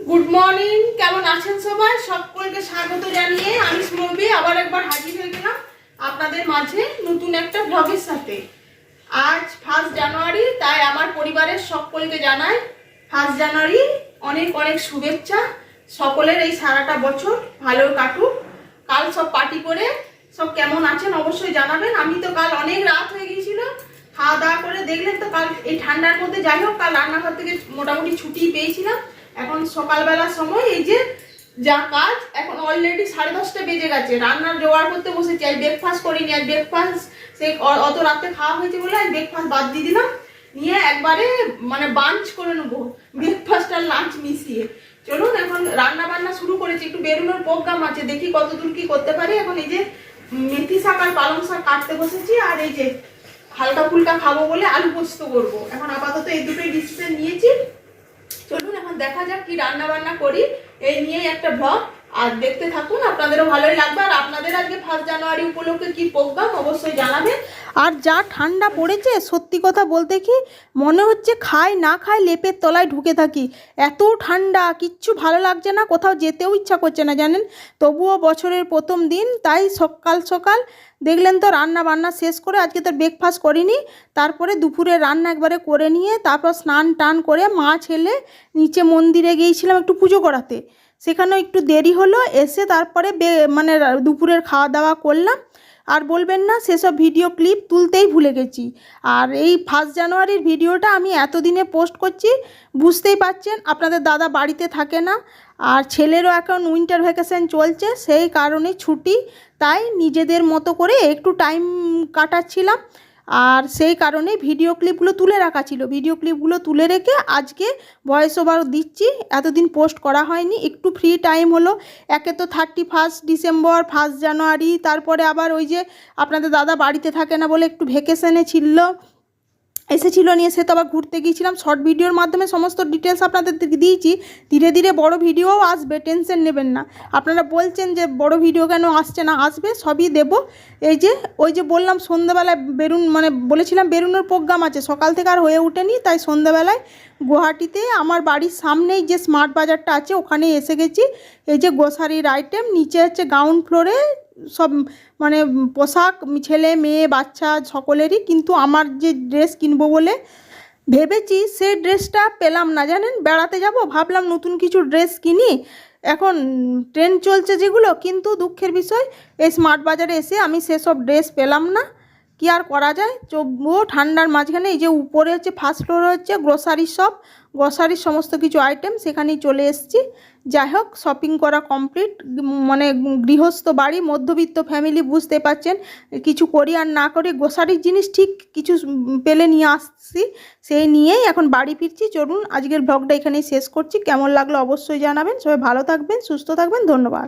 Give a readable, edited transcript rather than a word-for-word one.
Good morning, কেমন আছেন সবাই? সকলকে স্বাগত জানিয়ে আমি সুরভি আবার একবার হাজির হয়ে গেলাম আপনাদের মাঝে নতুন একটা ব্লগের সাথে। আজ 1 জানুয়ারি, তাই আমার পরিবারের সকলকে জানাই 1 জানুয়ারি অনেক অনেক শুভেচ্ছা। সকলের এই সারাটা বছর ভালো কাটুক। কাল সব পার্টি করে সব কেমন আছেন অবশ্যই জানাবেন। আমি তো কাল অনেক রাত হয়ে গিয়েছিল, খাওয়া দাওয়া করে দেখলেন তো। কাল এই ঠান্ডার মধ্যে যাই হোক, কাল রান্নাঘর থেকে মোটামুটি ছুটি পেয়েছিলাম। এখন সকালবেলার সময় এই যে যা কাজ, এখন অলরেডি 10:30 বেজে গেছে। রান্নার জোগাড় করতে বসেছি। আজ ব্রেকফাস্ট করিনি। আজ ব্রেকফাস্ট সেই অত রাতে খাওয়া হয়েছে বলে আজ ব্রেকফাস্ট বাদ দিয়ে দিলাম, নিয়ে একবারে মানে বাঞ্চ করে নেবো ব্রেকফাস্ট আর লাঞ্চ মিশিয়ে। চলুন এখন রান্না বান্না শুরু করেছি। একটু বেরোনোর প্রোগ্রাম আছে, দেখি কতদূর কি করতে পারি। এখন এই যে মেথি শাক আর পালং শাক কাটতে বসেছি, আর এই যে হালকা ফুলকা খাবো বলে আলু পোস্ত করবো। এখন আপাতত এই দুটোই ডিসিশন নিয়েছি। চলুন এখন দেখা যাক কি রান্না বান্না করি। এই নিয়েই একটা ব্লগ, আর দেখতে থাকুন, আপনাদেরও ভালোই লাগবে। আর আপনাদের আজকে 1 জানুয়ারি উপলক্ষে কি প্রোগ্রাম অবশ্যই জানাবেন। আর যা ঠান্ডা পড়েছে, সত্যি কথা বলতে কি মনে হচ্ছে খাই না খাই লেপের তলায় ঢুকে থাকি। এত ঠান্ডা, কিচ্ছু ভালো লাগছে না, কোথাও যেতেও ইচ্ছা করছে না জানেন। তবুও বছরের প্রথম দিন, তাই সকাল সকাল দেখলেন তো রান্না বান্না শেষ করে, আজকে তো ব্রেকফাস্ট করিনি। তারপরে দুপুরে রান্না একবারে করে নিয়ে তারপর স্নান টান করে মা ছেলে নিচে মন্দিরে গিয়েছিলাম একটু পুজো করাতে। সেখানেও একটু দেরি হলো, এসে তারপরে মানে দুপুরের খাওয়া দাওয়া করলাম। আর বলবেন না সেসব ভিডিও ক্লিপ তুলতেই ভুলে গেছি। আর এই 1 জানুয়ারির ভিডিওটা আমি এতদিনে পোস্ট করছি, বুঝতেই পারছেন আপনাদের দাদা বাড়িতে থাকে না, আর ছেলেরও এখন উইন্টার ভ্যাকেশন চলছে, সেই কারণে ছুটি। তাই নিজেদের মতো করে একটু টাইম কাটাচ্ছিলাম, আর সেই কারণে ভিডিও ক্লিপগুলো তুলে রাখা ছিল। ভিডিও ক্লিপগুলো তুলে রেখে আজকে ভয়েস ওভার দিচ্ছি। এতদিন পোস্ট করা হয়নি, একটু ফ্রি টাইম হলো। একে তো 31 ডিসেম্বর, 1 জানুয়ারি, তারপরে আবার ওই যে আপনাদের দাদা বাড়িতে থাকে না বলে একটু ভ্যাকেশনে এসেছিল, নিয়ে সে তো আবার ঘুরতে গিয়েছিলাম। শর্ট ভিডিওর মাধ্যমে সমস্ত ডিটেলস আপনাদের দিয়েছি। ধীরে ধীরে বড় ভিডিও আসবে, টেনশন নেবেন না। আপনারা বলছেন যে বড় ভিডিও কেন আসছে না, আসবে, সবই দেব। এই যে ওই যে বললাম সন্ধ্যাবেলায় বলেছিলাম বেরোনোর প্রোগ্রাম আছে, সকাল থেকে আর হয়ে ওঠেনি। তাই সন্ধ্যাবেলায় গুয়াহাটিতে আমার বাড়ির সামনেই যে স্মার্ট বাজারটা আছে ওখানেই এসে গেছি। এই যে গ্রোসারির আইটেম, নিচে হচ্ছে গ্রাউন্ড ফ্লোরে সব মানে পোশাক, ছেলে মেয়ে বাচ্চা সকলেরই। কিন্তু আমার যে ড্রেস কিনবো বলে ভেবেছি সেই ড্রেসটা পেলাম না জানেন। বেড়াতে যাব ভাবলাম নতুন কিছু ড্রেস কিনি, এখন ট্রেন্ড চলছে যেগুলো, কিন্তু দুঃখের বিষয় এই স্মার্ট বাজারে এসে আমি সেসব ড্রেস পেলাম না। কি আর করা যায়, তবুও ঠান্ডার মাঝখানে এই যে উপরে হচ্ছে ফার্স্ট ফ্লোরে হচ্ছে গ্রোসারির সমস্ত কিছু আইটেম, সেখানেই চলে এসেছি। যাই হোক, শপিং করা কমপ্লিট। মানে গৃহস্থ বাড়ি, মধ্যবিত্ত ফ্যামিলি, বুঝতে পারছেন, কিছু করি আর না করি গ্রোসারির জিনিস ঠিক কিছু পেলে নিয়ে আসছি, সেই নিয়েই এখন বাড়ি ফিরছি। চলুন আজকের ব্লগটা এখানেই শেষ করছি। কেমন লাগলো অবশ্যই জানাবেন। সবাই ভালো থাকবেন, সুস্থ থাকবেন, ধন্যবাদ।